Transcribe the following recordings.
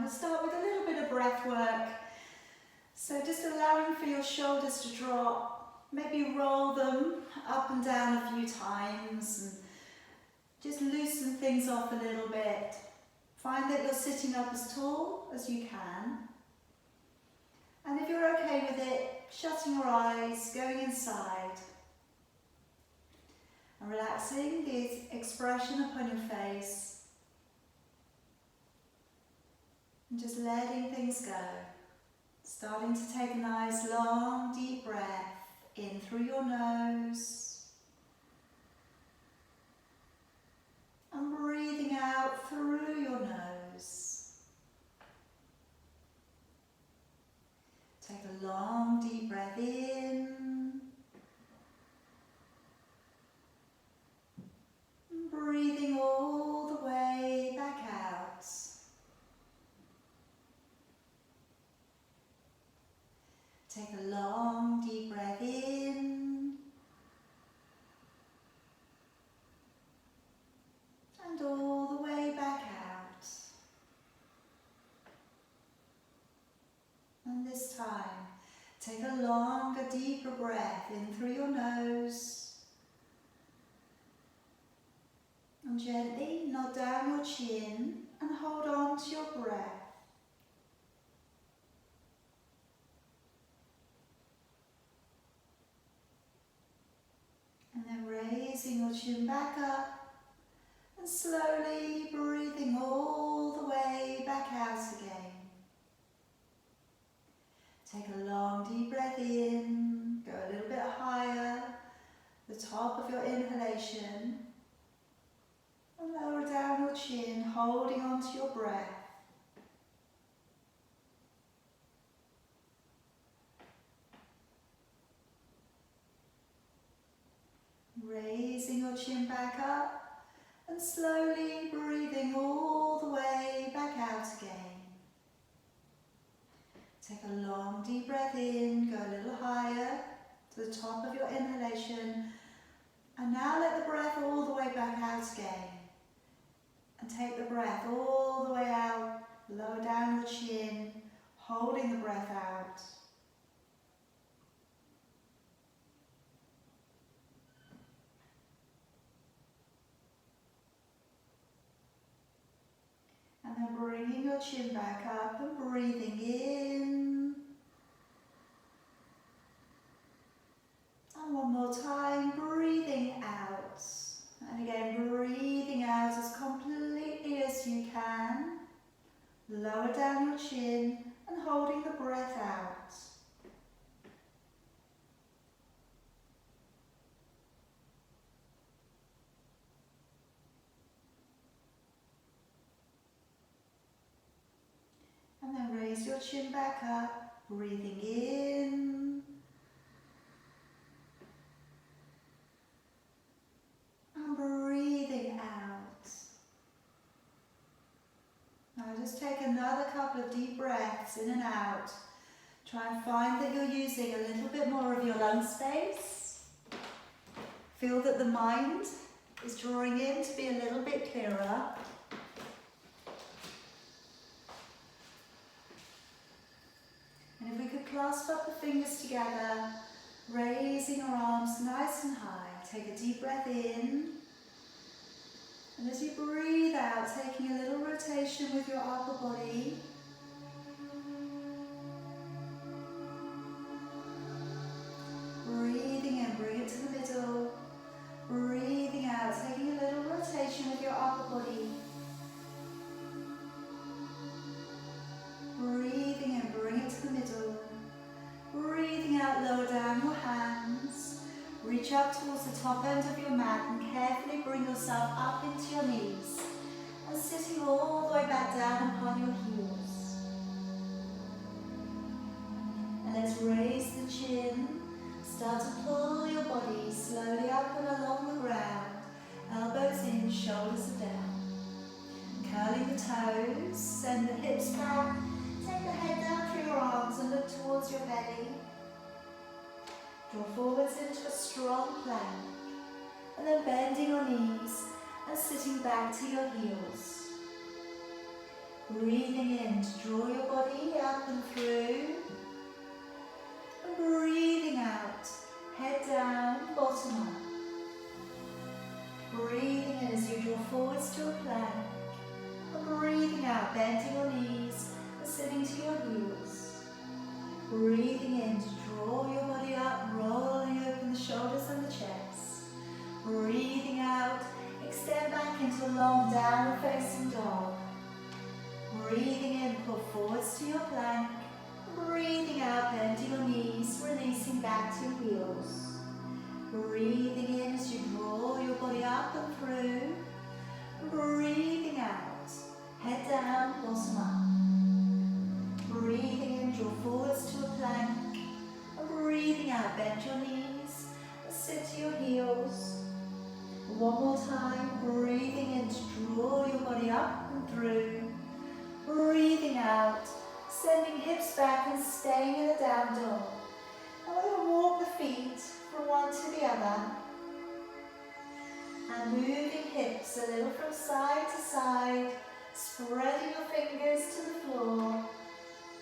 we'll start with a little bit of breath work. So just allowing for your shoulders to drop, maybe roll them up and down a few times and just loosen things off a little bit. Find that you're sitting up as tall as you can. And if you're okay with it, shutting your eyes, going inside. And relaxing the expression upon your face. And just letting things go. Starting to take a nice long deep breath in through your nose. And breathing out through your nose. Take a long deep breath in. And breathing all the way back out. Take a long deep breath in. And all the way back out. And this time, take a longer, deeper breath in through your nose. And gently nod down your chin and hold on to your breath. And then raising your chin back up and slowly breathing all the way back out again. Take a long deep breath in, go a little bit higher, the top of your inhalation, and lower down your chin, holding on to your breath. Raising your chin back up and slowly breathing all the way back out again. Take a long deep breath in, go a little higher to the top of your inhalation, and now let the breath all the way back out again. And take the breath all the way out, lower down your chin, holding the breath out. And then bringing your chin back up and breathing in. And one more time, breathing out. And again, breathing out as completely as you can. Lower down your chin and holding the breath out. And then raise your chin back up, breathing in. And breathing out. Now just take another couple of deep breaths in and out. Try and find that you're using a little bit more of your lung space. Feel that the mind is drawing in to be a little bit clearer. And if we could clasp up the fingers together, raising our arms nice and high. Take a deep breath in. And as you breathe out, taking a little rotation with your upper body. Breathing in, bring it to the middle. Breathing out, taking a little rotation with your upper body. Breathing in, bring it to the middle. Breathing out, lower down your hands. Reach up towards the top end of your mat and carefully bring yourself up into your knees. And sitting all the way back down upon your heels. And let's raise the chin. Start to pull your body slowly up and along the ground. Elbows in, shoulders are down. Curling the toes, send the hips back. Take the head down through your arms and look towards your belly. Draw forwards into a strong plank. And then bending your knees and sitting back to your heels. Breathing in to draw your body up and through. And breathing out, head down, bottom up. Breathing in as you draw forwards to a plank. And breathing out, bending your knees and sitting to your heels. Breathing in to draw your body up, rolling open the shoulders and the chest. Breathing out, extend back into a long downward facing dog. Breathing in, pull forwards to your plank. Breathing out, bending your knees, releasing back to your heels. Breathing in as you draw your body up and through. Breathing out, head down, bottom up. Breathing in, draw forwards to a plank. Breathing out, bend your knees, sit to your heels. One more time, breathing in to draw your body up and through. Breathing out, sending hips back and staying in a down dog. And we're going to walk the feet from one to the other. And moving hips a little from side to side, spreading your fingers to the floor.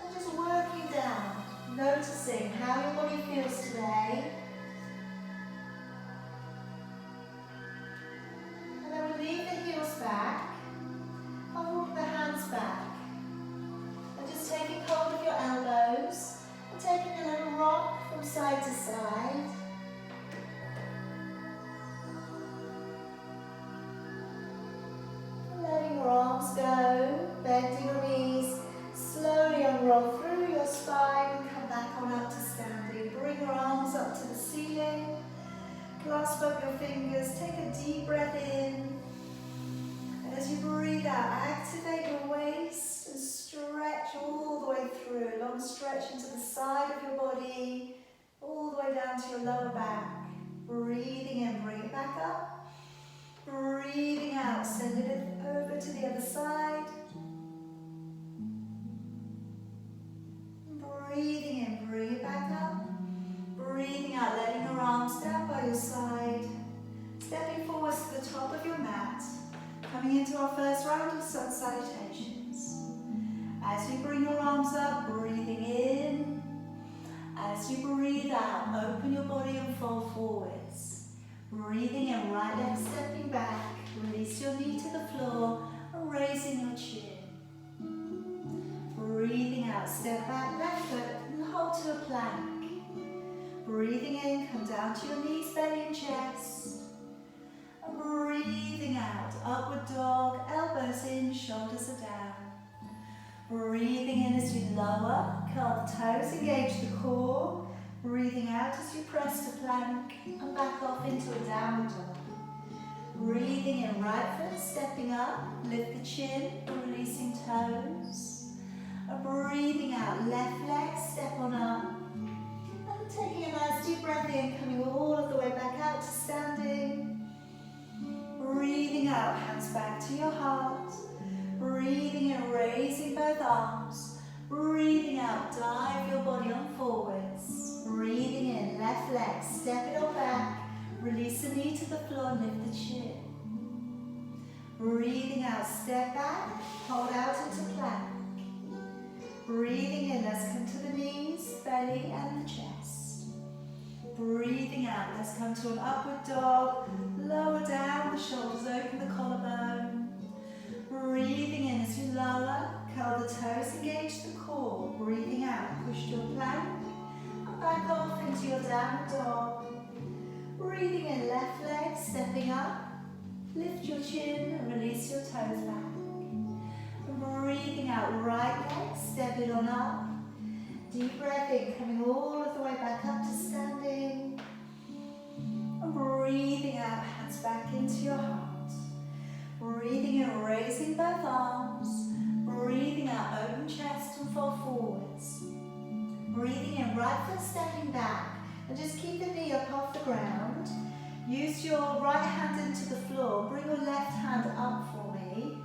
And just working down, noticing how your body feels today. And then we'll leave the heels back. I'll walk the hands back. And just taking hold of your elbows and taking a little rock from side to side. And letting your arms go, bending your knees, slowly unroll through your spine and come back on up to standing. Bring your arms up to the ceiling. Clasp up your fingers, take a deep breath in. And as you breathe out, activate your waist and stretch all the way through. Long stretch into the side of your body, all the way down to your lower back. Breathing in, bring it back up. Breathing out, send it over to the other side. Breathing in, bring it back up. Breathing out, letting your arms down by your side. Stepping forwards to the top of your mat. Coming into our first round of sun salutations. As you bring your arms up, breathing in. As you breathe out, open your body and fold forwards. Breathing in, right leg stepping back. Release your knee to the floor and raising your chin. Breathing out, step back, left foot and hold to a plank. Breathing in, come down to your knees, belly and chest. And breathing out, upward dog, elbows in, shoulders are down. Breathing in as you lower, curl the toes, engage the core. Breathing out as you press to plank and back off into a downward dog. Breathing in, right foot stepping up, lift the chin, releasing toes. And breathing out, left leg, step on up. And taking a nice deep breath in, coming all of the way back out to standing. Breathing out, hands back to your heart. Breathing in, raising both arms. Breathing out, dive your body on forwards. Breathing in, left leg, step it on back. Release the knee to the floor and lift the chin. Breathing out, step back, hold out into plank. Breathing in, let's come to the knees, belly and the chest. Breathing out, let's come to an upward dog. Lower down, the shoulders open the collarbone. Breathing in as you lower, curl the toes, engage the core. Breathing out, push to a plank. And back off into your downward dog. Breathing in, left leg, stepping up. Lift your chin and release your toes back. Breathing out, right leg, step it on up. Deep breath in, coming all of the way back up to standing. And breathing out, hands back into your heart. Breathing in, raising both arms. Breathing out, open chest and fold forwards. Breathing in, right foot stepping back. And just keep the knee up off the ground. Use your right hand into the floor. Bring your left hand up for me.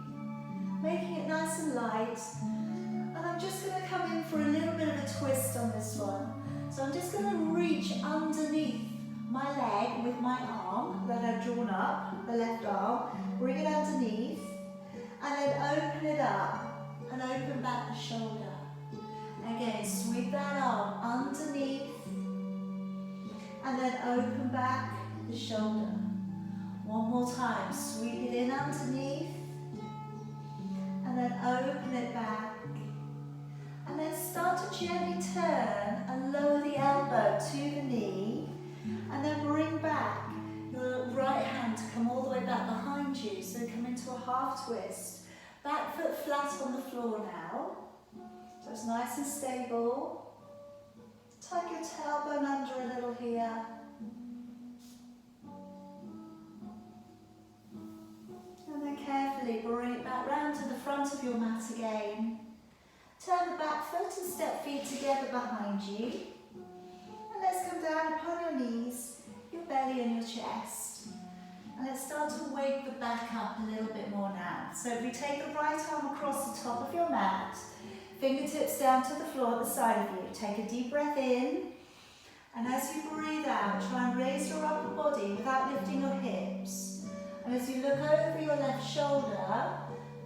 Making it nice and light. And I'm just going to come in for a little bit of a twist on this one. So I'm just going to reach underneath my leg with my arm that I've drawn up, the left arm. Bring it underneath. And then open it up. and open back the shoulder. Again, sweep that arm underneath and then open back the shoulder. One more time, sweep it in underneath and then open it back. And then start to gently turn and lower the elbow to the knee and then bring back your right hand to come all the way back behind you. So come into a half twist. Back foot flat on the floor now. So it's nice and stable. Tuck your tailbone under a little here. And then carefully bring it back round to the front of your mat again. Turn the back foot and step feet together behind you. And let's come down upon your knees, your belly and your chest. And let's start to wake the back up a little bit more now. So if we take the right arm across the top of your mat, fingertips down to the floor at the side of you. Take a deep breath in. And as you breathe out, try and raise your upper body without lifting your hips. And as you look over your left shoulder,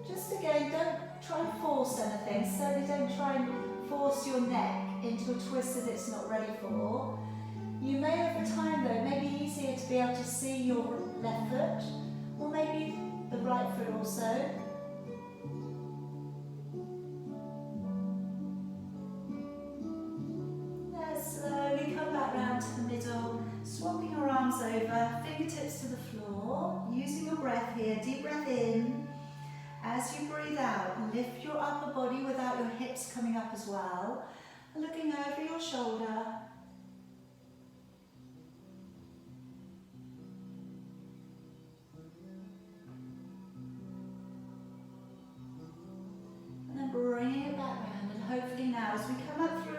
just again, don't try and force anything. Certainly don't try and force your neck into a twist that it's not ready for. You may over time though, it may be easier to be able to see your left foot, or maybe the right foot also. Let's slowly come back round to the middle, swapping your arms over, fingertips to the floor, using your breath here, deep breath in. As you breathe out, lift your upper body without your hips coming up as well, looking over your shoulder. And then bringing it back round, and hopefully now as we come up through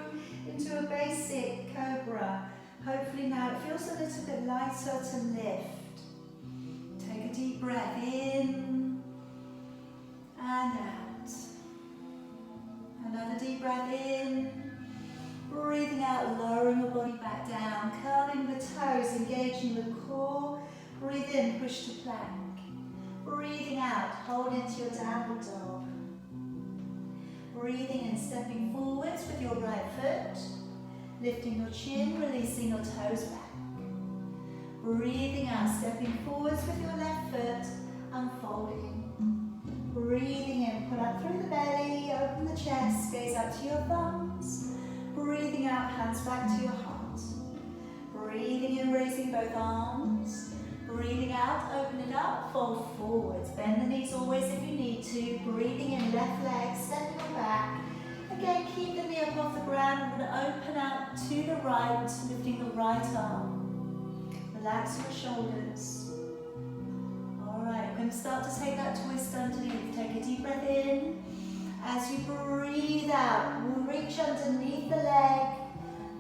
into a basic cobra, hopefully now it feels a little bit lighter to lift. Take a deep breath in and out. Another deep breath in. Breathing out, lowering your body back down, curling the toes, engaging the core. Breathe in, push to plank. Breathing out, hold into your downward dog. Breathing in, stepping forwards with your right foot. Lifting your chin, releasing your toes back. Breathing out, stepping forwards with your left foot, unfolding. Breathing in, pull up through the belly, open the chest, gaze out to your thumbs. Breathing out, hands back to your heart. Breathing in, raising both arms. Breathing out, open it up, fold forwards. Bend the knees always if you need to. Breathing in, left leg, stepping it back. Again, keep the knee up off the ground. I'm going to open out to the right, lifting the right arm. Relax your shoulders. Alright, we're going to start to take that twist underneath. Take a deep breath in. As you breathe out, reach underneath the leg.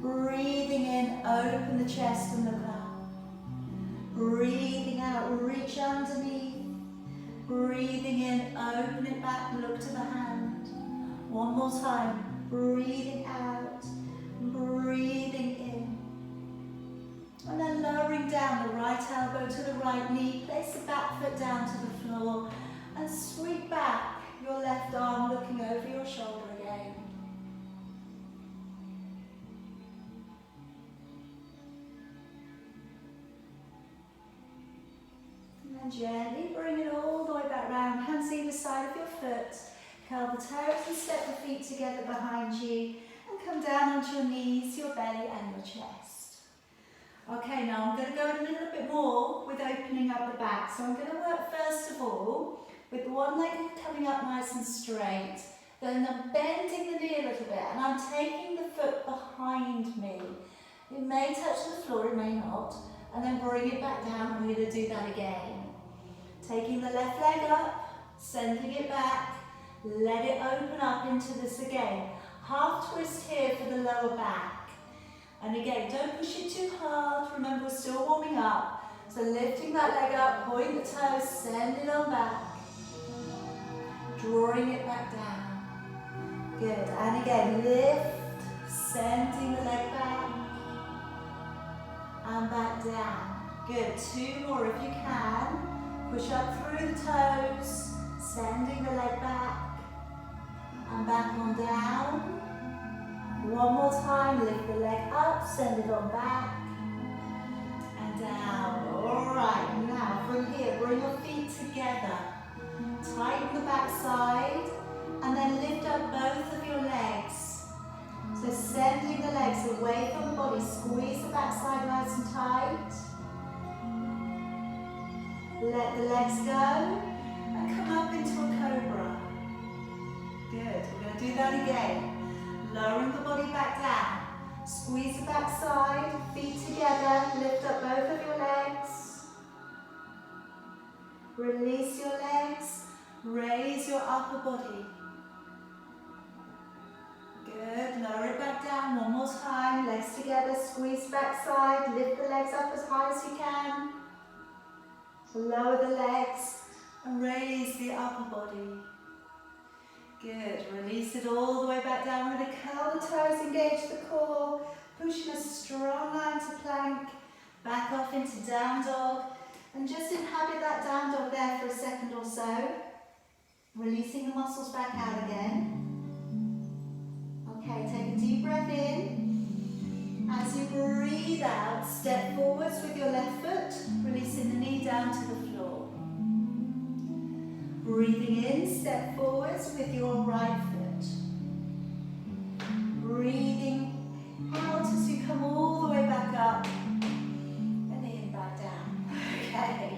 Breathing in, open the chest and look up. Breathing out, reach underneath. Breathing in, open it back, look to the hand. One more time. Breathing out, breathing in. And then lowering down the right elbow to the right knee. Place the back foot down to the floor and sweep back your left arm, looking over your shoulder again. And then gently bring it all the way back round. Hands either side of your foot. Curl the toes and step the feet together behind you. And come down onto your knees, your belly and your chest. Okay, now I'm going to go a little bit more with opening up the back. So I'm going to work first of all with one leg coming up nice and straight. Then I'm bending the knee a little bit and I'm taking the foot behind me. It may touch the floor, it may not. And then bring it back down. I'm going to do that again. Taking the left leg up, sending it back. Let it open up into this again. Half twist here for the lower back. And again, don't push it too hard. Remember, we're still warming up. So lifting that leg up, point the toes, send it on back. Drawing it back down. Good. And again, lift, sending the leg back. And back down. Good. Two more if you can. Push up through the toes, sending the leg back. And back on down. One more time, lift the leg up, send it on back. And down. Alright, now from here, bring your feet together. Tighten the back side. And then lift up both of your legs. So sending the legs away from the body. Squeeze the back side nice and tight. Let the legs go. And come up into a cobra. Good. We're going to do that again. Lowering the body back down. Squeeze the back side. Feet together. Lift up both of your legs. Release your legs. Raise your upper body. Good. Lower it back down. One more time. Legs together. Squeeze back side. Lift the legs up as high as you can. Lower the legs and raise the upper body. Good. Release it all the way back down. We're going to curl the toes, engage the core, pushing a strong line to plank, back off into down dog, and just inhabit that down dog there for a second or so. Releasing the muscles back out again. Okay, take a deep breath in. As you breathe out, step forwards with your left foot, releasing the knee down to the floor. Breathing in, step forwards with your right foot. Breathing out as you come all the way back up and in back down. Okay.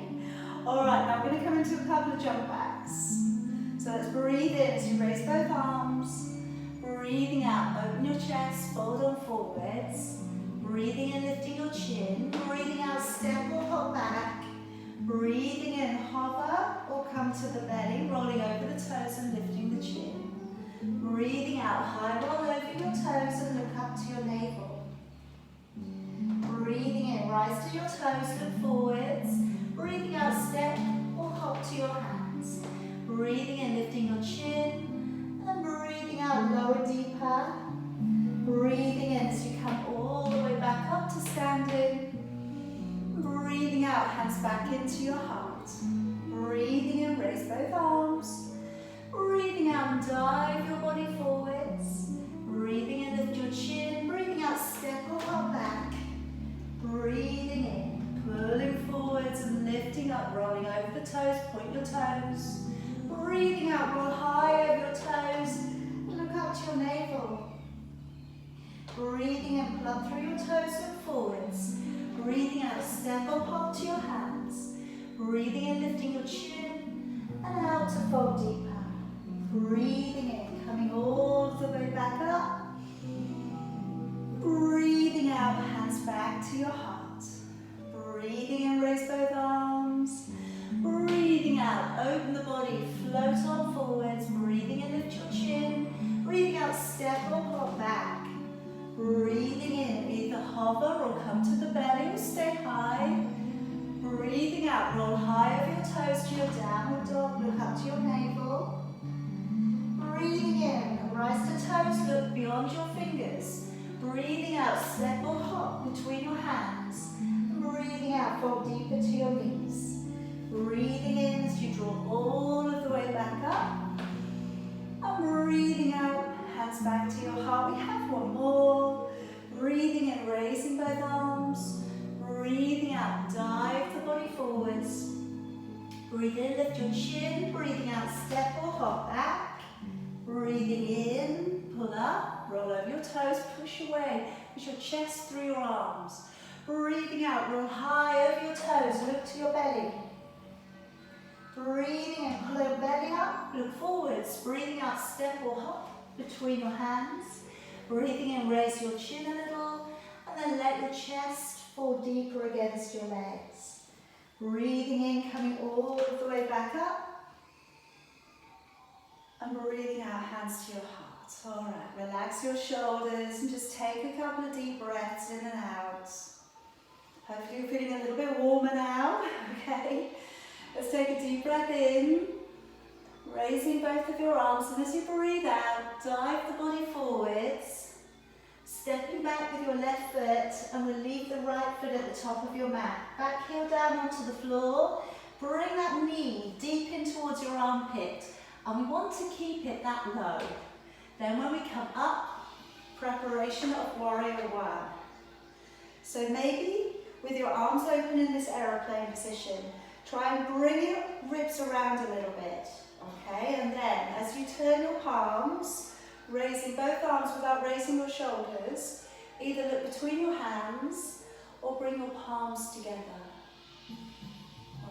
Alright, now we're going to come into a couple of jump backs. So let's breathe in as you raise both arms. Breathing out, open your chest, fold on forwards. Breathing in, lifting your chin. Breathing out, step or hop back. Breathing in, hover or come to the belly, rolling over the toes and lifting the chin. Breathing out, high roll over your toes and look up to your navel. Breathing in, rise to your toes, look forwards. Breathing out, step or hop to your hands. Breathing in, lifting your chin. And breathing out, lower deeper. Breathing in as you come all the way back up to standing. Breathing out, hands back into your heart. Breathing in, raise both arms. Breathing out and dive your body forwards. Breathing in, lift your chin. Breathing out, step or hop back. Breathing in, pulling forwards and lifting up, rolling over the toes, point your toes. Breathing out, roll high over your toes and look up to your navel. Breathing in, pull up through your toes, look forwards. Breathing out, step or hop to your hands. Breathing in, lifting your chin and out to fold deeper. Breathing in, coming all the way back up. Breathing out, hands back to your heart. Breathing in, raise both arms. Breathing out, open the body, float on forwards. Breathing in, lift your chin. Breathing out, step or hop back. Breathing in, either hover or come to the belly or stay high. Breathing out, roll high over your toes to your downward dog, look up to your navel. Breathing in, rise to toes, look beyond your fingers. Breathing out, step or hop between your hands. Breathing out, fold deeper to your knees. Breathing in as you draw all of the way back up. And breathing out, hands back to your heart. We have one more. Breathing in, raising both arms. Breathing out, dive the body forwards. Breathe in, lift your chin. Breathing out, step or hop back. Breathing in, pull up, roll over your toes, push away. Push your chest through your arms. Breathing out, roll high over your toes, look to your belly. Breathing in, pull your belly up, look forwards. Breathing out, step or hop between your hands. Breathing in, raise your chin a little, and then let your chest fall deeper against your legs. Breathing in, coming all the way back up. And breathing out, hands to your heart. All right, relax your shoulders and just take a couple of deep breaths in and out. Hopefully you're feeling a little bit warmer now, okay? Let's take a deep breath in, raising both of your arms, and as you breathe out, dive the body forwards, stepping back with your left foot, and relieve the right foot at the top of your mat. Back heel down onto the floor, bring that knee deep in towards your armpit, and we want to keep it that low. Then when we come up, preparation of warrior one. So maybe with your arms open in this aeroplane position, try and bring your ribs around a little bit, okay? And then as you turn your palms, raising both arms without raising your shoulders, either look between your hands or bring your palms together.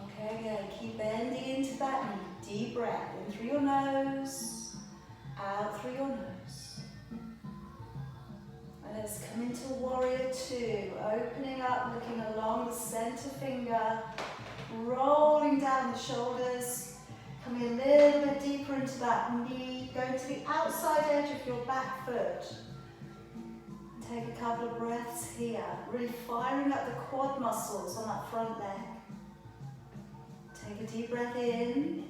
Okay, again, keep bending into that knee. Deep breath in through your nose, out through your nose. And let's come into warrior two, opening up, looking along the center finger, rolling down the shoulders, coming a little bit deeper into that knee, going to the outside edge of your back foot. Take a couple of breaths here, really firing up the quad muscles on that front leg. Take a deep breath in.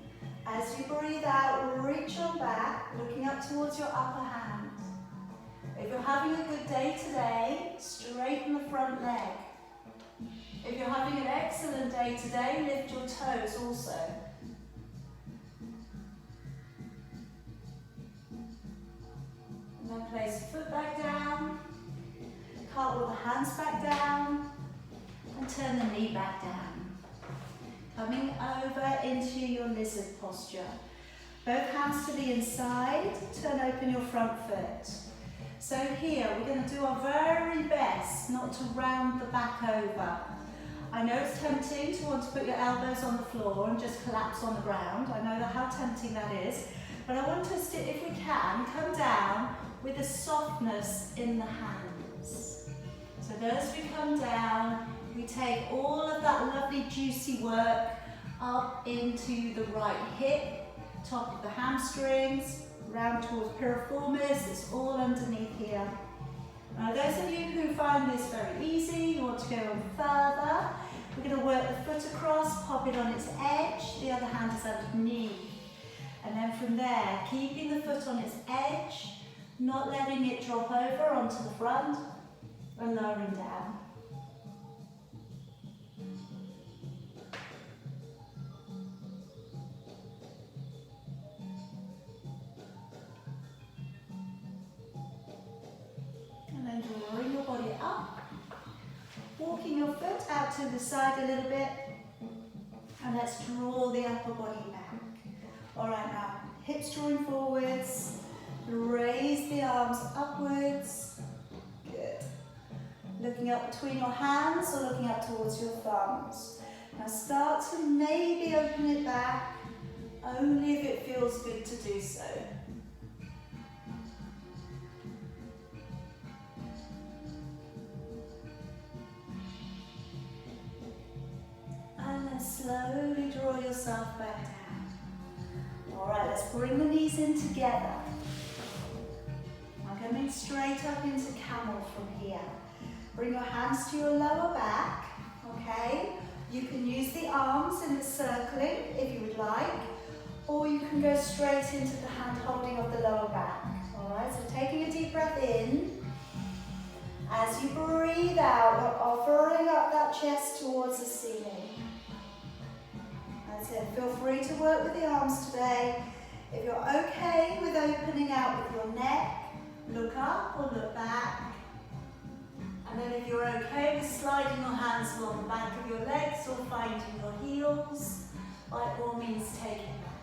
As you breathe out, reach on back, looking up towards your upper hand. If you're having a good day today, straighten the front leg. If you're having an excellent day today, lift your toes also. And then place the foot back down, cartwheel the hands back down, and turn the knee back down. Coming over into your lizard posture. Both hands to the inside, turn open your front foot. So here, we're going to do our very best not to round the back over. I know it's tempting to want to put your elbows on the floor and just collapse on the ground. I know how tempting that is. But I want us to, if we can, come down with a softness in the hands. So as we come down, we take all of that lovely juicy work up into the right hip, top of the hamstrings, round towards piriformis, it's all underneath here. Now those of you who find this very easy, you want to go on further, we're going to work the foot across, pop it on its edge, the other hand is underneath. And then from there, keeping the foot on its edge, not letting it drop over onto the front, and lowering down. And then drawing your body up, walking your foot out to the side a little bit, and let's draw the upper body back. All right, now hips drawing forwards, raise the arms upwards, good. Looking up between your hands or looking up towards your thumbs. Now start to maybe open it back, only if it feels good to do so. And then slowly draw yourself back down. All right, let's bring the knees in together. I'm coming straight up into camel from here. Bring your hands to your lower back, okay? You can use the arms in the circling if you would like, or you can go straight into the hand holding of the lower back. All right, so taking a deep breath in. As you breathe out, you're offering up that chest towards the ceiling. That's it. Feel free to work with the arms today. If you're okay with opening out with your neck, look up or look back. And then if you're okay with sliding your hands along the back of your legs or finding your heels, by all means take it back.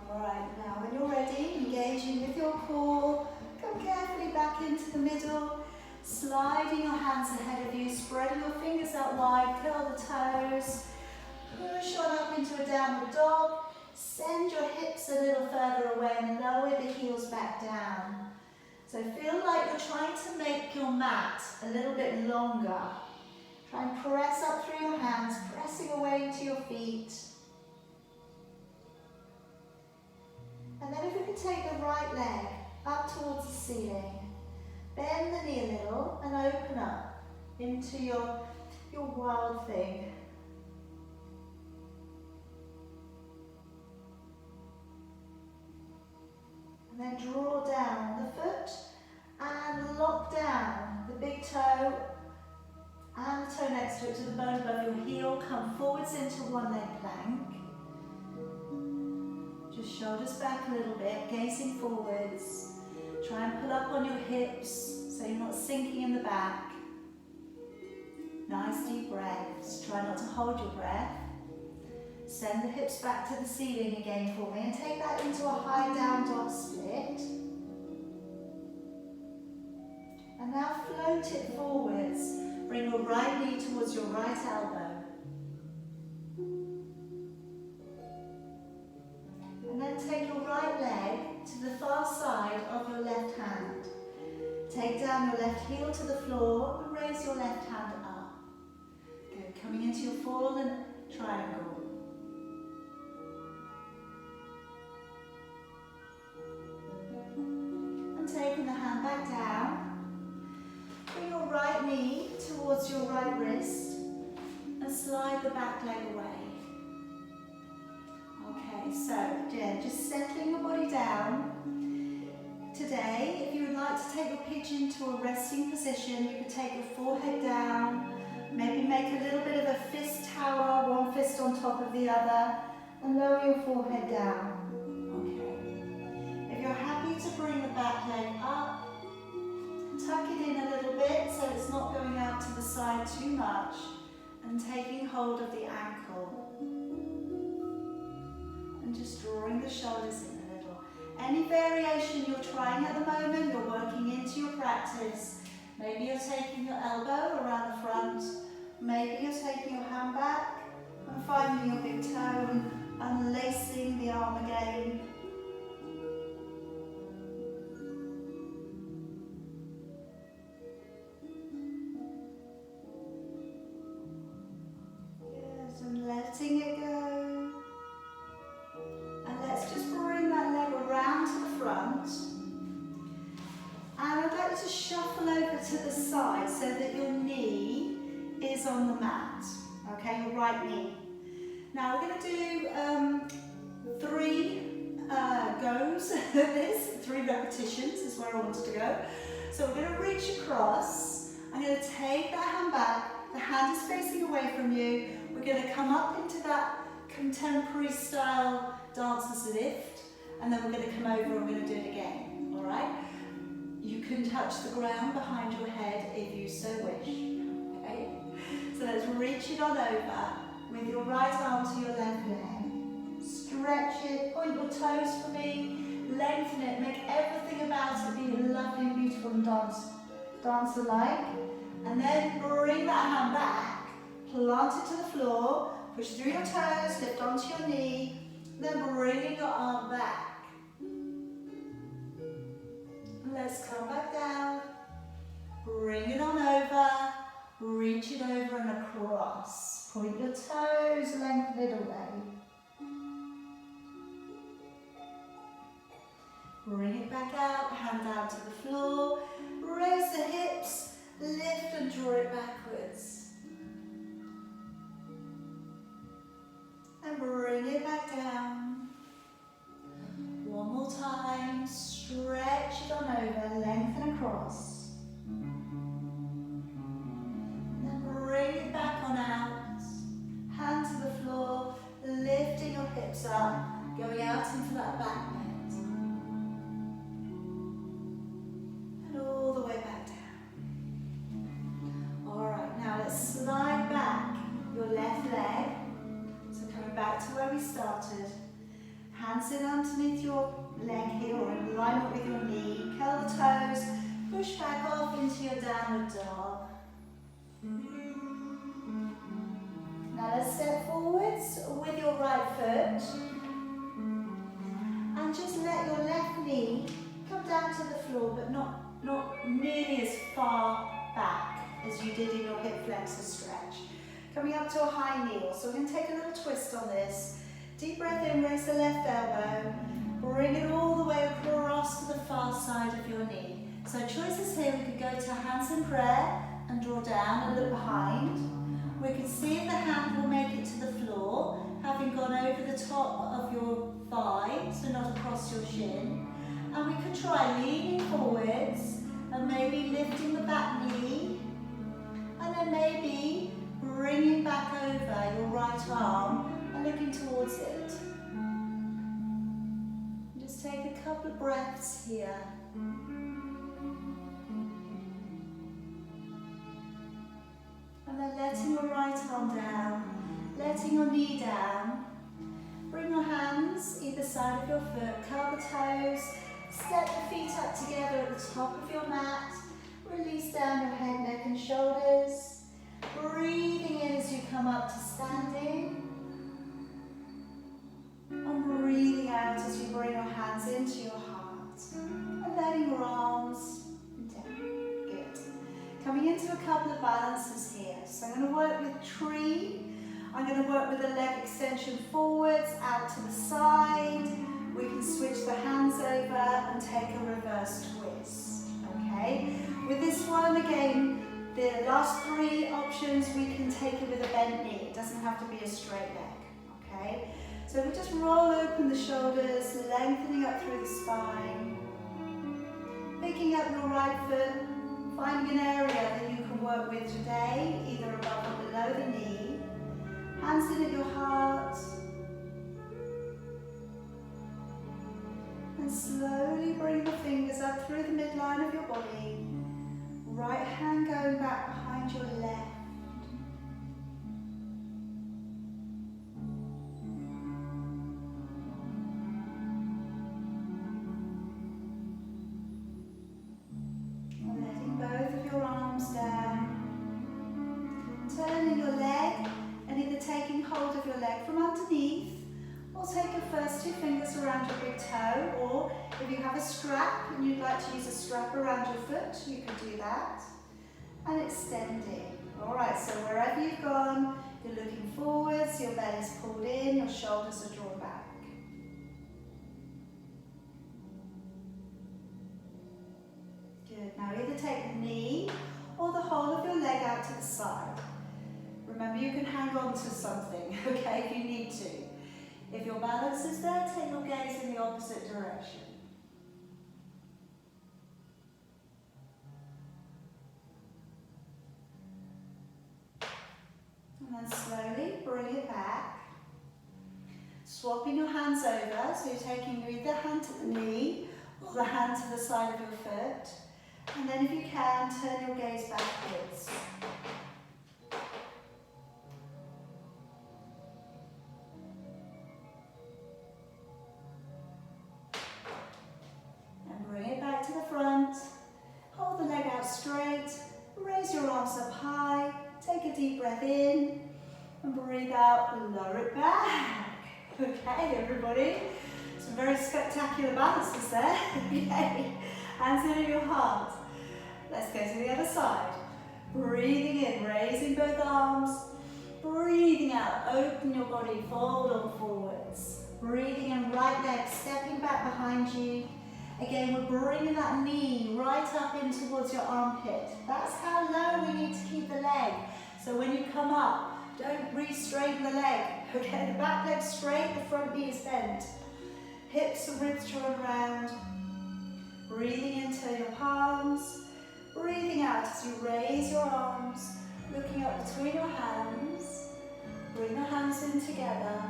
Alright, now when you're ready, engaging with your core, come carefully back into the middle, sliding your hands ahead of you, spreading your fingers out wide, curl the toes, push on up into a downward dog, send your hips a little further away and lower the heels back down. So feel like you're trying to make your mat a little bit longer. Try and press up through your hands, pressing away into your feet. And then if we can take the right leg up towards the ceiling, bend the knee a little and open up into your wild thing. And then draw down the foot, And lock down the big toe and the toe next to it to the bone above your heel. Come forwards into one leg plank. Just shoulders back a little bit, gazing forwards. Try and pull up on your hips so you're not sinking in the back. Nice deep breaths. Try not to hold your breath. Send the hips back to the ceiling again for me and take that into a high down dog split. And now float it forwards. Bring your right knee towards your right elbow. And then take your right leg to the far side of your left hand. Take down your left heel to the floor and raise your left hand up. Good, coming into your fallen triangle. And taking the hand back down. Bring your right knee towards your right wrist and slide the back leg away. Okay, so again, just settling your body down. Today, if you would like to take your pigeon to a resting position, you could take your forehead down, maybe make a little bit of a fist tower, one fist on top of the other, and lower your forehead down. Okay. If you're happy to bring the back leg up, tuck it in a little bit so it's not going out to the side too much, and taking hold of the ankle. And just drawing the shoulders in a little. Any variation you're trying at the moment, you're working into your practice. Maybe you're taking your elbow around the front, maybe you're taking your hand back and finding your big toe and unlacing the arm again. Yes, and letting it go. And let's just bring that leg around to the front. And I'd like you to shuffle over to the side so that your knee is on the mat. Okay, your right knee. Now we're going to do 3 goes at this. 3 repetitions is where I wanted to go. So we're going to reach across. I'm going to take that hand back. The hand is facing away from you. We're going to come up into that contemporary style dancer's lift. And then we're going to come over and we're going to do it again. All right? You can touch the ground behind your head if you so wish. Okay? So let's reach it on over with your right arm to your left leg. Stretch it, point your toes for me, lengthen it, make everything about it be lovely and beautiful and dancer-like. And then bring that hand back, plant it to the floor, push through your toes, lift onto your knee, then bring your arm back. Let's come back down, bring it on over, reach it over and across. Point your toes, lengthen it away. Bring it back out, hand down to the floor, raise the hips, lift and draw it backwards. And bring it back down. One more time, stretch it on over, lengthen across. Then bring it back on out. Hand to the floor, lifting your hips up, going out into that back bend. And all the way back down. Alright, now let's slide back your left leg. So coming back to where we started. Hands in underneath your leg here or in alignment with your knee. Curl the toes, push back off into your downward dog. Now let's step forwards with your right foot. And just let your left knee come down to the floor, but not nearly as far back as you did in your hip flexor stretch. Coming up to a high kneel. So we're going to take a little twist on this. Deep breath in, raise the left elbow. Bring it all the way across to the far side of your knee. So choices here, we could go to hands in prayer and draw down and look behind. We could see if the hand will make it to the floor, having gone over the top of your thigh, so not across your shin. And we could try leaning forwards And maybe lifting the back knee. And then maybe bringing back over your right arm and looking towards it. Just take a couple of breaths here. And then letting your right arm down, letting your knee down. Bring your hands either side of your foot, curl the toes, step the feet up together at the top of your mat. Release down your head, neck and shoulders. Breathing in as you come up to standing. And breathing out as you bring your hands into your heart. And letting your arms down. Good. Coming into a couple of balances here. So I'm going to work with tree. I'm going to work with the leg extension forwards, out to the side. We can switch the hands over and take a reverse twist. Okay? With this one, again, the last three options, we can take it with a bent knee. It doesn't have to be a straight leg. Okay? So we just roll open the shoulders, lengthening up through the spine. Picking up your right foot, finding an area that you can work with today, either above or below the knee. Hands in at your heart. And slowly bring the fingers up through the midline of your body. Right hand going back behind your left. And letting both of your arms down. Turning your leg and either taking hold of your leg from underneath, or take your first two fingers around your big toe, or if you have a strap and you'd like to use a strap around your foot, you can do that. And extending. Alright, so wherever you've gone, you're looking forwards, your belly's pulled in, your shoulders are drawn back. Good, now either take the knee or the whole of your leg out to the side. Remember, you can hang on to something, okay, if you need to. If your balance is there, take your gaze in the opposite direction. And then slowly bring it back. Swapping your hands over, so you're taking either hand to the knee or the hand to the side of your foot. And then if you can, turn your gaze backwards. Hold the leg out straight, raise your arms up high, take a deep breath in, and breathe out, lower it back. Okay, everybody? Some very spectacular balances there. Okay, hands in your heart. Let's go to the other side. Breathing in, raising both arms. Breathing out, open your body, fold on forwards. Breathing in, right leg stepping back behind you. Again, we're bringing that knee right up in towards your armpit. That's how low we need to keep the leg. So when you come up, don't re-straighten the leg. Okay, the back leg's straight, the front knee is bent. Hips and ribs drawn round. Breathing in, turn your palms. Breathing out as you raise your arms, looking up between your hands. Bring the hands in together.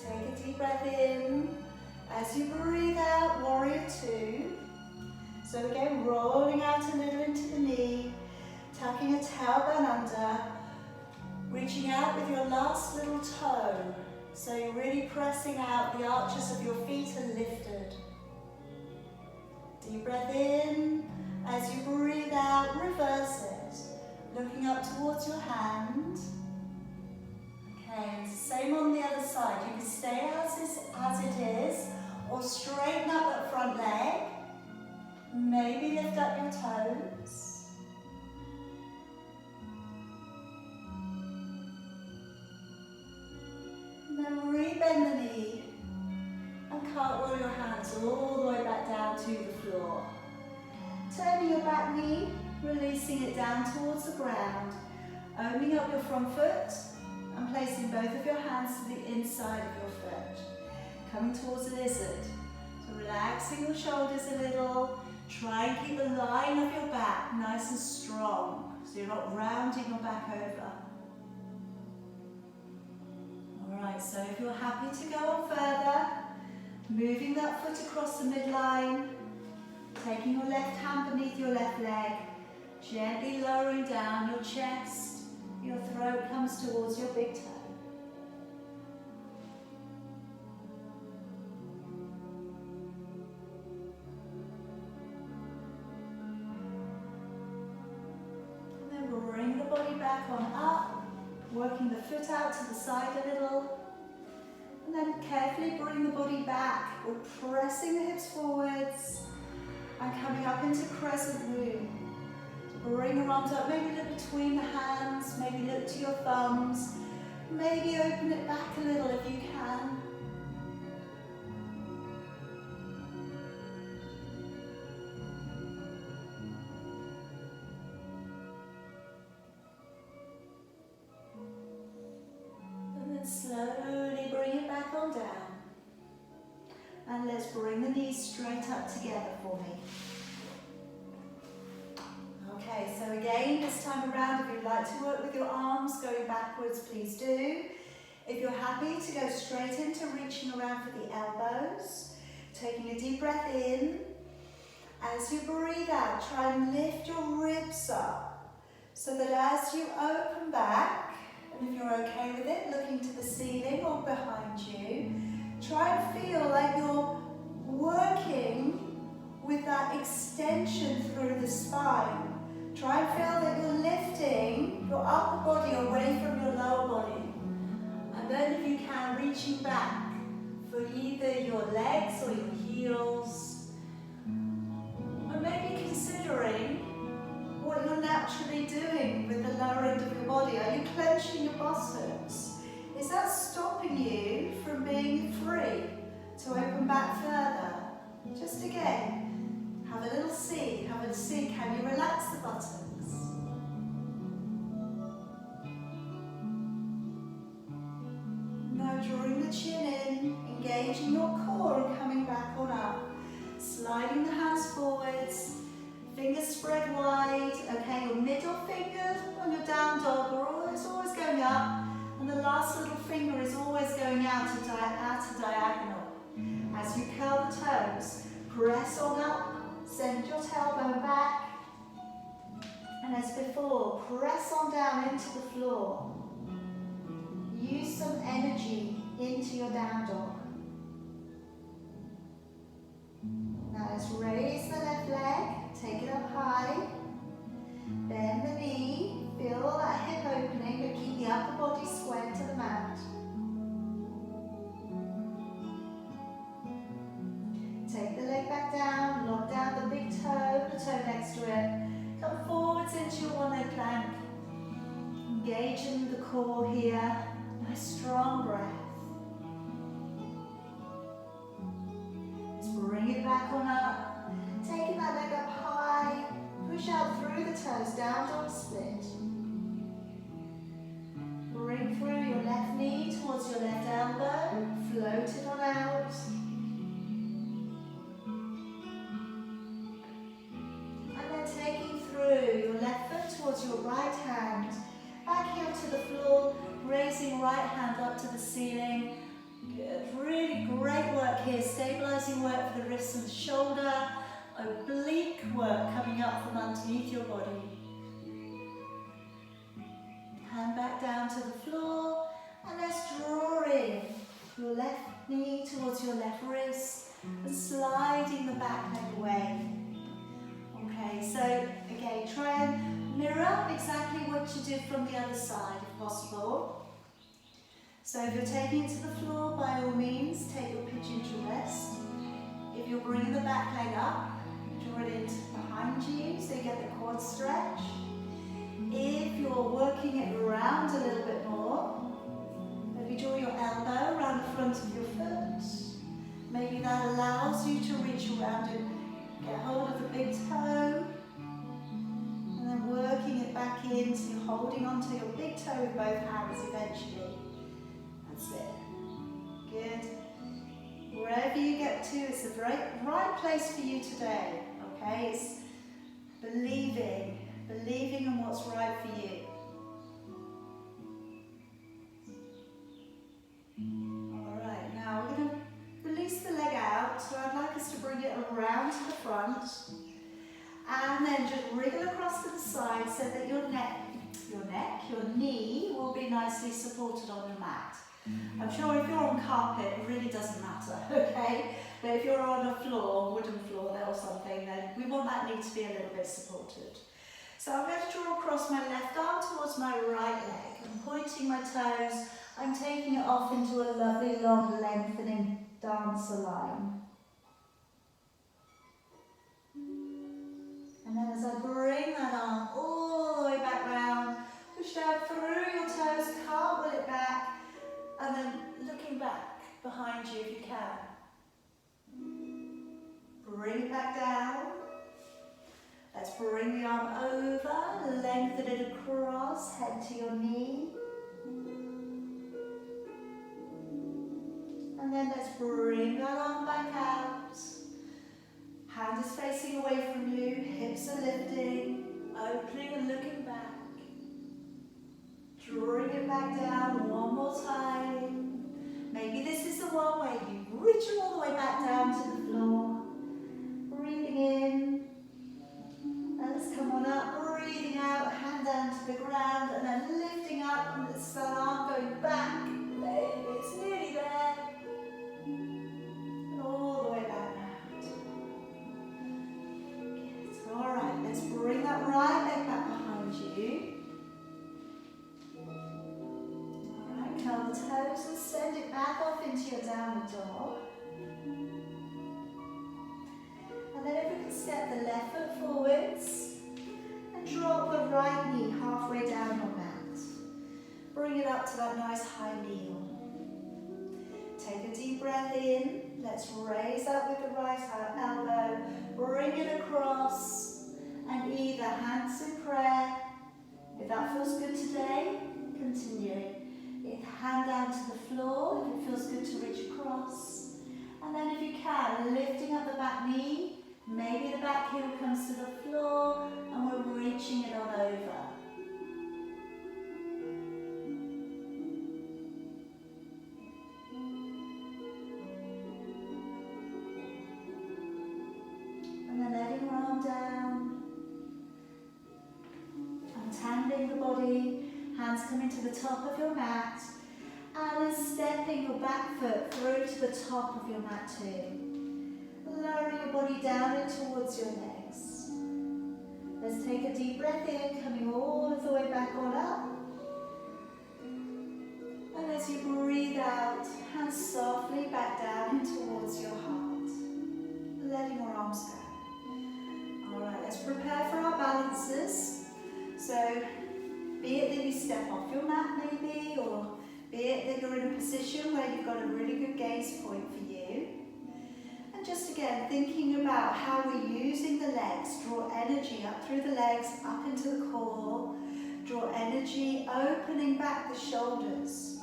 Take a deep breath in. As you breathe out, warrior two. So again, rolling out a little into the knee, tucking a tailbone under, reaching out with your last little toe. So you're really pressing out, the arches of your feet are lifted. Deep breath in. As you breathe out, reverse it. Looking up towards your hand. Okay, same on the other side. You can stay as it is, or straighten up that front leg. Maybe lift up your toes. And then rebend the knee and cartwheel your hands all the way back down to the floor. Turning your back knee, releasing it down towards the ground. Opening up your front foot and placing both of your hands to the inside of your foot. Coming towards a lizard. So relaxing your shoulders a little. Try and keep the line of your back nice and strong, so you're not rounding your back over. Alright, so if you're happy to go on further, moving that foot across the midline, taking your left hand beneath your left leg, gently lowering down your chest, your throat comes towards your big toe. Bring the body back on up, working the foot out to the side a little, and then carefully bring the body back. We're pressing the hips forwards and coming up into crescent moon. Bring your arms up, maybe look between the hands, maybe look to your thumbs, maybe open it back a little if you can. Slowly bring it back on down. And let's bring the knees straight up together for me. Okay, so again, this time around, if you'd like to work with your arms going backwards, please do. If you're happy to go straight into reaching around for the elbows, taking a deep breath in. As you breathe out, try and lift your ribs up so that as you open back, and if you're okay with it, looking to the ceiling or behind you, try and feel like you're working with that extension through the spine. Try and feel that you're lifting your upper body away from your lower body. And then if you can, reaching back for either your legs or your heels. And maybe considering what you're naturally doing with the lower end of your body. Are you clenching your buttocks? Is that stopping you from being free to open back further? Just again, have a little see, can you relax the buttocks? Now drawing the chin in, engaging your core and coming back on up. Sliding the hands forwards. Fingers spread wide, okay, your middle fingers on your down dog are always going up, and the last little finger is always going out to diagonal. As you curl the toes, press on up, send your tailbone back, and as before, press on down into the floor. Use some energy into your down dog. Now let's raise the left leg. Take it up high, bend the knee, feel that hip opening, but keep the upper body squared to the mat. Take the leg back down, lock down the big toe, the toe next to it. Come forwards into your one leg plank. Engage in the core here. Nice strong breath. Let's bring it back on up. Taking that leg up high, push out through the toes, down dog split. Bring through your left knee towards your left elbow, float it on out. And then taking through your left foot towards your right hand, back heel to the floor, raising right hand up to the ceiling. Good, really great work here, stabilizing work for the wrists and the shoulder. Oblique work coming up from underneath your body. Hand back down to the floor, and let's draw in your left knee towards your left wrist and sliding the back leg away. Okay, so again, try and mirror exactly what you did from the other side if possible. So if you're taking it to the floor, by all means, take your pigeon to rest. If you're bringing the back leg up, draw it in behind you so you get the quad stretch. If you're working it around a little bit more, maybe draw your elbow around the front of your foot. Maybe that allows you to reach around and get hold of the big toe. And then working it back in so you're holding onto your big toe with both hands eventually. That's it. the right place for you today, okay? It's believing in what's right for you. Alright, now we're going to release the leg out, so I'd like us to bring it around to the front, and then just wriggle across to the side so that your knee will be nicely supported on your mat. I'm sure if you're on carpet, it really doesn't matter, okay? But if you're on a floor, wooden floor there or something, then we want that knee to be a little bit supported. So I'm going to draw across my left arm towards my right leg. I'm pointing my toes. I'm taking it off into a lovely long lengthening dancer line. And then as I bring that arm all the way back round, push down through your toes, cartwheel it back, and then looking back behind you if you can. Bring it back down. Let's bring the arm over, lengthen it across, head to your knee. And then let's bring that arm back out. Hand is facing away from you, hips are lifting, opening and looking back. Drawing it back down one more time. Maybe this is the one where you reach all the way back down to the floor. Breathing in. And let's come on up, breathing out, hand down to the ground, and then lifting up, and it's that arm going back. Maybe it's nearly there. And all the way back out. Good. Alright, let's bring that right leg back behind you. Curl the toes and send it back off into your downward dog. And then if we can step the left foot forwards and drop the right knee halfway down your mat. Bring it up to that nice high kneel. Take a deep breath in. Let's raise up with the right elbow. Bring it across and either hands in prayer. If that feels good today, continue. Hand down to the floor if it feels good to reach across. And then if you can, lifting up the back knee, maybe the back heel comes to the floor and we're reaching it on over. And then letting your arm down, untangling the body, hands coming to the top of your mat. And then stepping your back foot through to the top of your mat too. Lowering your body down and towards your legs. Let's take a deep breath in, coming all of the way back on up. And as you breathe out, hands softly back down and towards your heart. Letting your arms go. Alright, let's prepare for our balances. So, be it that you step off your mat maybe, or be it that you're in a position where you've got a really good gaze point for you. And just again, thinking about how we're using the legs. Draw energy up through the legs, up into the core. Draw energy, opening back the shoulders.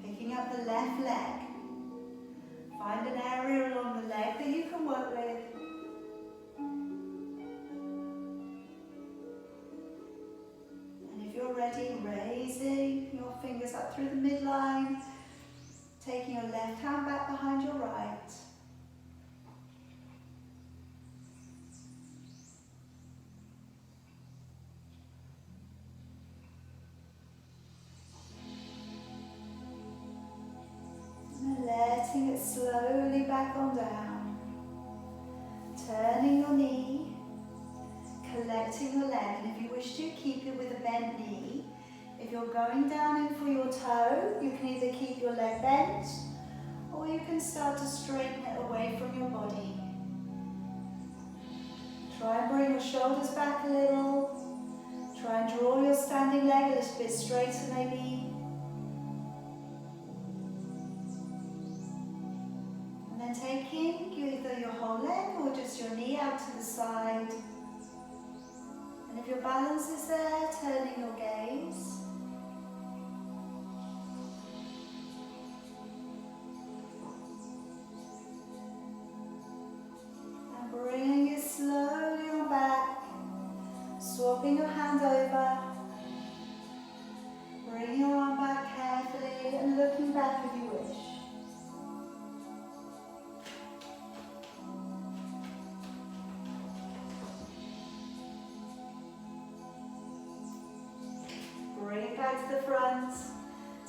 Picking up the left leg. Find an area along the leg that you can work with. Ready, raising your fingers up through the midline, taking your left hand back behind your right. And letting it slowly back on down. Turning your knee. Collecting your leg, and if you wish to, keep it with a bent knee. If you're going down in for your toe, you can either keep your leg bent, or you can start to straighten it away from your body. Try and bring your shoulders back a little. Try and draw your standing leg a little bit straighter maybe. And then taking either your whole leg or just your knee out to the side. And if your balance is there, turning your gaze. hands.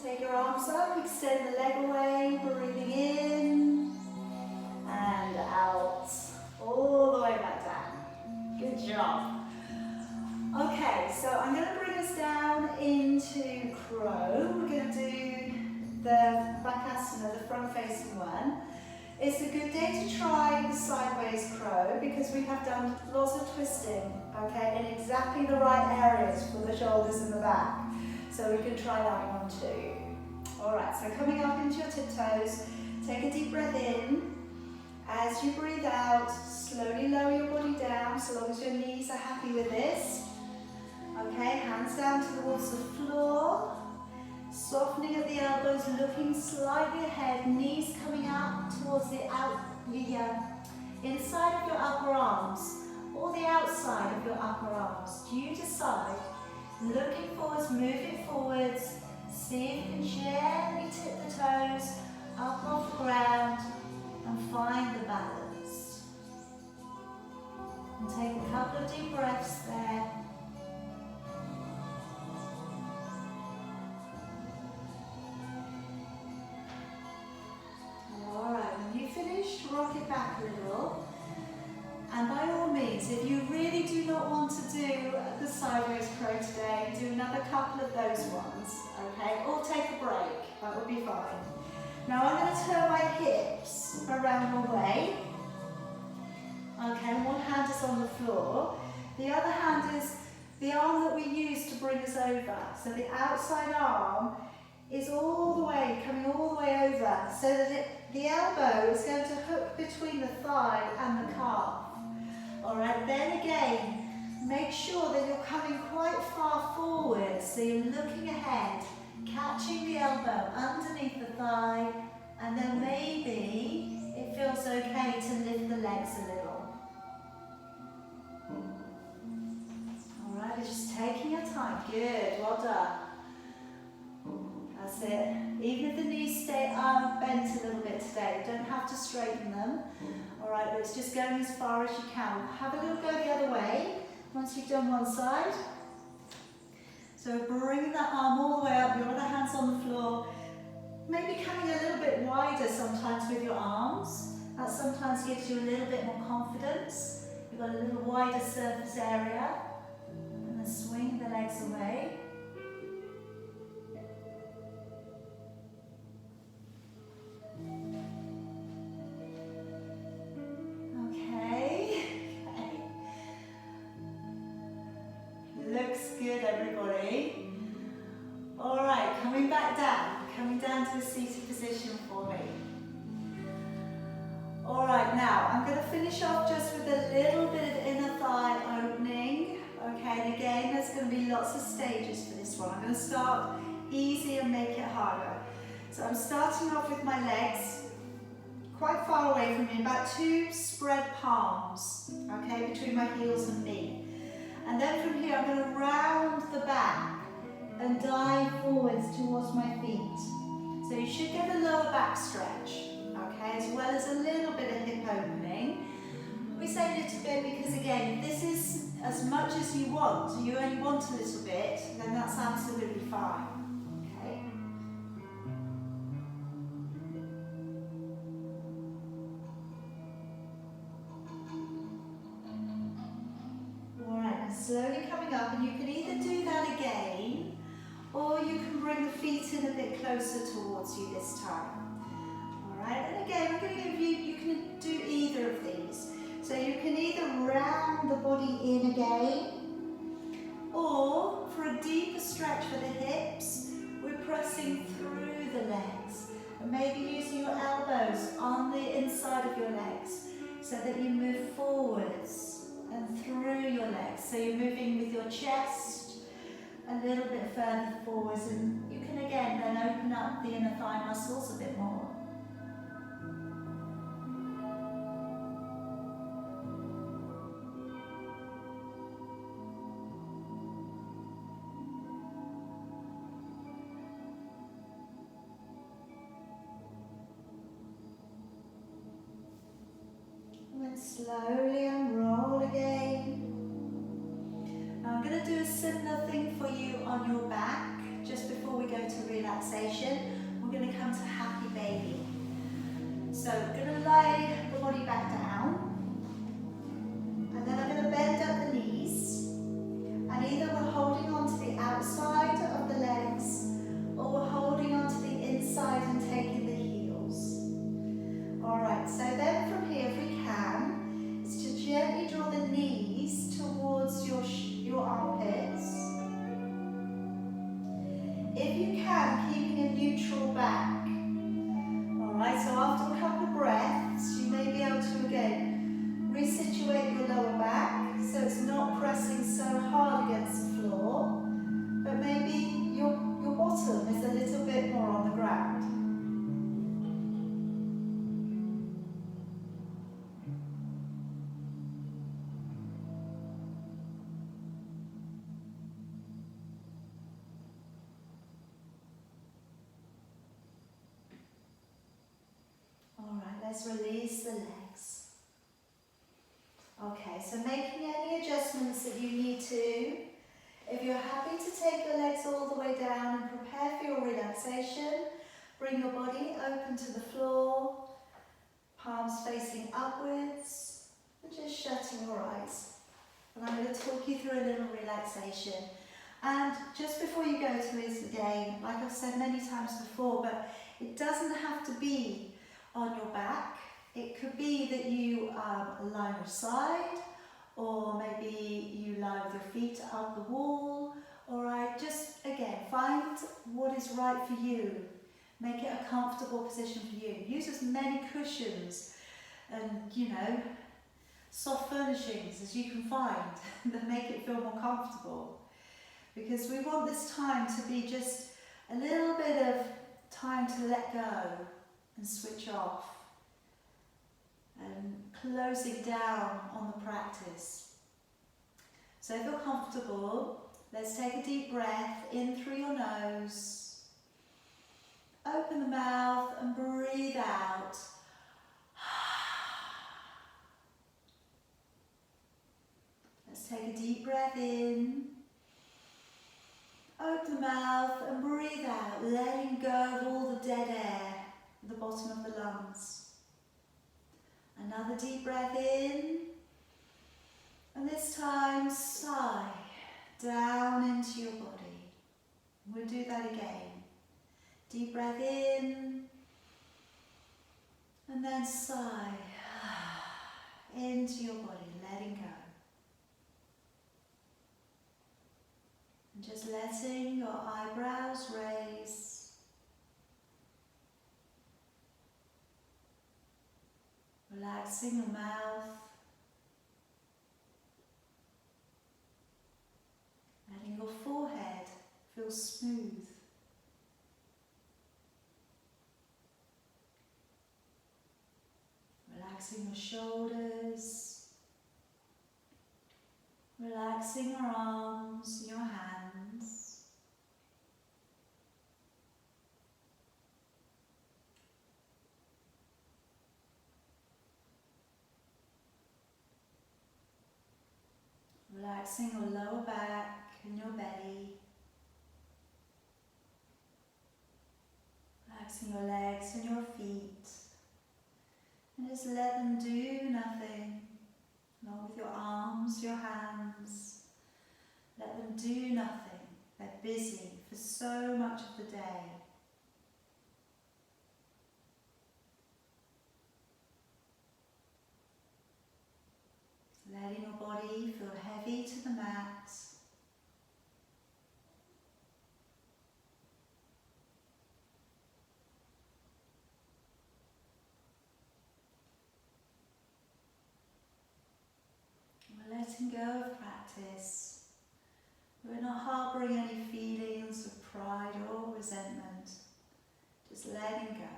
Take your arms up, extend the leg away, breathing in and out, all the way back down. Good job. Okay, so I'm going to bring us down into crow. We're going to do the Bakasana, the front facing one. It's a good day to try the sideways crow because we have done lots of twisting, okay, in exactly the right areas for the shoulders and the back. So we can try that one too. Alright, so coming up into your tiptoes, take a deep breath in. As you breathe out, slowly lower your body down, so long as your knees are happy with this. Okay, hands down towards the floor. Softening at the elbows, looking slightly ahead, knees coming up towards the inside of your upper arms or the outside of your upper arms. You decide. Looking forwards, moving forwards. See if you can gently tip the toes up off the ground and find the balance. And take a couple of deep breaths there. Alright, when you've finished, rock it back a little. And by all means, if you really do not want to do the sideways crow today, do another couple of those ones, okay? Or take a break, that would be fine. Now I'm going to turn my hips around the way. Okay, one hand is on the floor. The other hand is the arm that we use to bring us over. So the outside arm is all the way, coming all the way over, so that the elbow is going to hook between the thigh and the calf. Alright, then again, make sure that you're coming quite far forward, so you're looking ahead, catching the elbow underneath the thigh, and then maybe it feels okay to lift the legs a little. Alright, just taking your time. Good, well done. That's it. Even if the knees stay bent a little bit today, you don't have to straighten them. Alright, but it's just going as far as you can. Have a little go the other way once you've done one side. So bring that arm all the way up, your other hand's on the floor. Maybe coming a little bit wider sometimes with your arms. That sometimes gives you a little bit more confidence. You've got a little wider surface area. And then swing the legs away. Looks good, everybody. Alright, coming back down. Coming down to a seated position for me. Alright, now I'm going to finish off just with a little bit of inner thigh opening. Okay, and again, there's going to be lots of stages for this one. I'm going to start easy and make it harder. So I'm starting off with my legs quite far away from me, about 2 spread palms, okay, between my heels and me. And then from here, I'm going to round the back and dive forwards towards my feet. So you should get a lower back stretch, okay, as well as a little bit of hip opening. We say a little bit because, again, if this is as much as you want, you only want a little bit, then that's absolutely fine, okay. Slowly coming up, and you can either do that again or you can bring the feet in a bit closer towards you this time. Alright, and again I'm going to give you, you can do either of these. So you can either round the body in again, or for a deeper stretch for the hips, we're pressing through the legs and maybe using your elbows on the inside of your legs so that you move forwards and through your legs. So you're moving with your chest a little bit further forwards, and you can again then open up the inner thigh muscles a bit more. Slowly unroll again. Now I'm going to do a similar thing for you on your back just before before we go to relaxation, we're going to come to happy baby. So we're going to lay the body back down, and then I'm going to bend at the knees, and either we're holding on to the outside of the legs or we're holding on to the inside and taking the heels. Alright, so then from here, if we can, is to gently draw the knees towards your armpits. If you can, keeping a neutral back. Alright, so after a couple of breaths, you may be able to again resituate your lower back so it's not pressing so hard against the floor, but maybe your bottom is a little bit more on the ground. Alright, let's release the legs. Okay, so making any adjustments that you need to. If you're happy to take your legs all the way down and prepare for your relaxation, bring your body open to the floor, palms facing upwards, and just shutting your eyes. And I'm going to talk you through a little relaxation. And just before you go to this again, like I've said many times before, but it doesn't have to be on your back. It could be that you lie on your side, or maybe you lie with your feet up the wall. Alright, just again, find what is right for you. Make it a comfortable position for you. Use as many cushions and, soft furnishings as you can find that make it feel more comfortable. Because we want this time to be just a little bit of time to let go and switch off. And closing down on the practice. So if you're comfortable, let's take a deep breath in through your nose. Open the mouth and breathe out. Let's take a deep breath in. Open the mouth and breathe out, letting go of all the dead air at the bottom of the lungs. Another deep breath in, and this time sigh down into your body. We'll do that again. Deep breath in, and then sigh into your body, letting go. And just letting your eyebrows raise. Relaxing your mouth, letting your forehead feel smooth. Relaxing your shoulders, relaxing your arms, your hands. Relaxing your lower back and your belly. Relaxing your legs and your feet. And just let them do nothing. Along with your arms, your hands. Let them do nothing. They're busy for so much of the day. Letting your body feel heavy to the mat. We're letting go of practice. We're not harbouring any feelings of pride or resentment. Just letting go.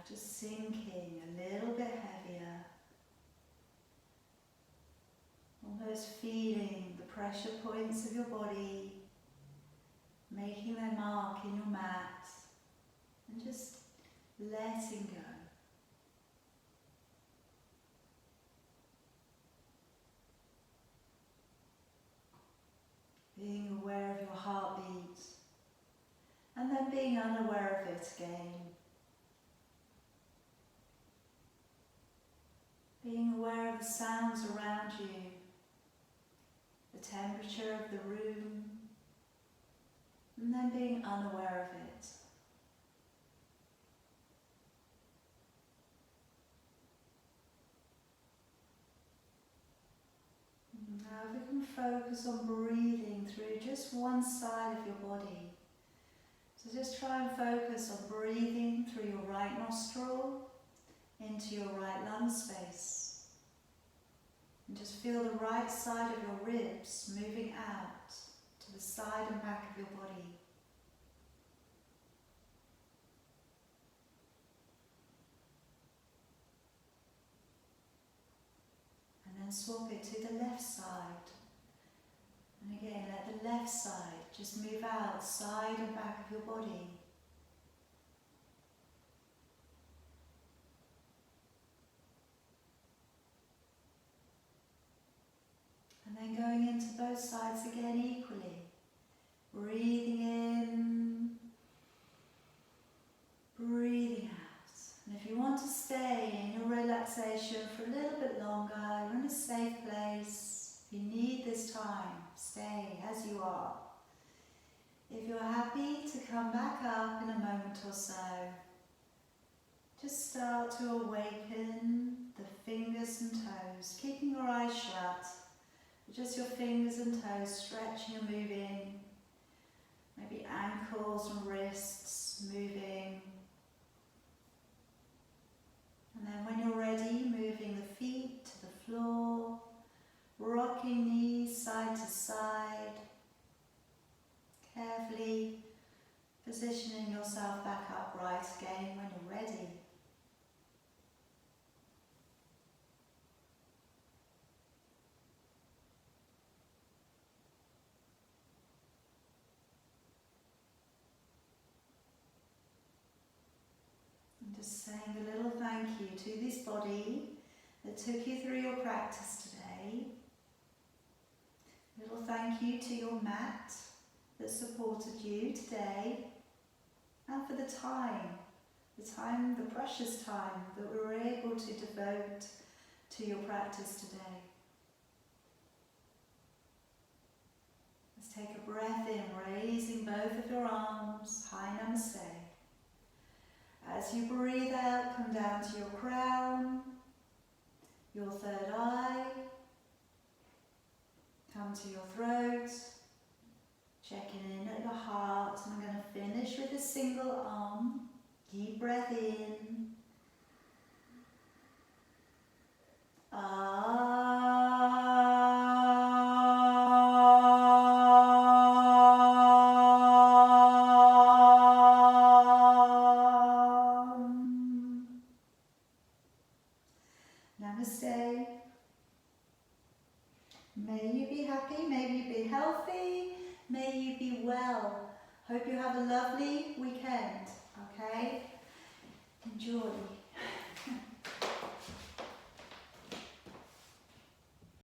just sinking a little bit heavier. Almost feeling the pressure points of your body making their mark in your mat, and just letting go. Being aware of your heartbeat, and then being unaware of it again. Being aware of the sounds around you, the temperature of the room, and then being unaware of it. Now we can focus on breathing through just one side of your body. So just try and focus on breathing through your right nostril into your right lung space. And just feel the right side of your ribs moving out to the side and back of your body. And then swap it to the left side. And again, let the left side just move out, side and back of your body. And then going into both sides again equally. Breathing in, breathing out. And if you want to stay in your relaxation for a little bit longer, you're in a safe place. If you need this time, stay as you are. If you're happy to come back up in a moment or so, just start to awaken the fingers and toes, keeping your eyes shut. Just your fingers and toes stretching and moving. Maybe ankles and wrists moving. And then when you're ready, moving the feet to the floor, rocking knees side to side, carefully positioning yourself back upright again when you're ready. Just saying a little thank you to this body that took you through your practice today. A little thank you to your mat that supported you today, and for the precious time that we were able to devote to your practice today. Let's take a breath in, raising both of your arms, high namaste. As you breathe out, come down to your crown, your third eye, come to your throat, checking in at your heart, and I'm going to finish with a single arm. Deep breath in. Namaste. May you be happy, may you be healthy, may you be well. Hope you have a lovely weekend, okay? Enjoy.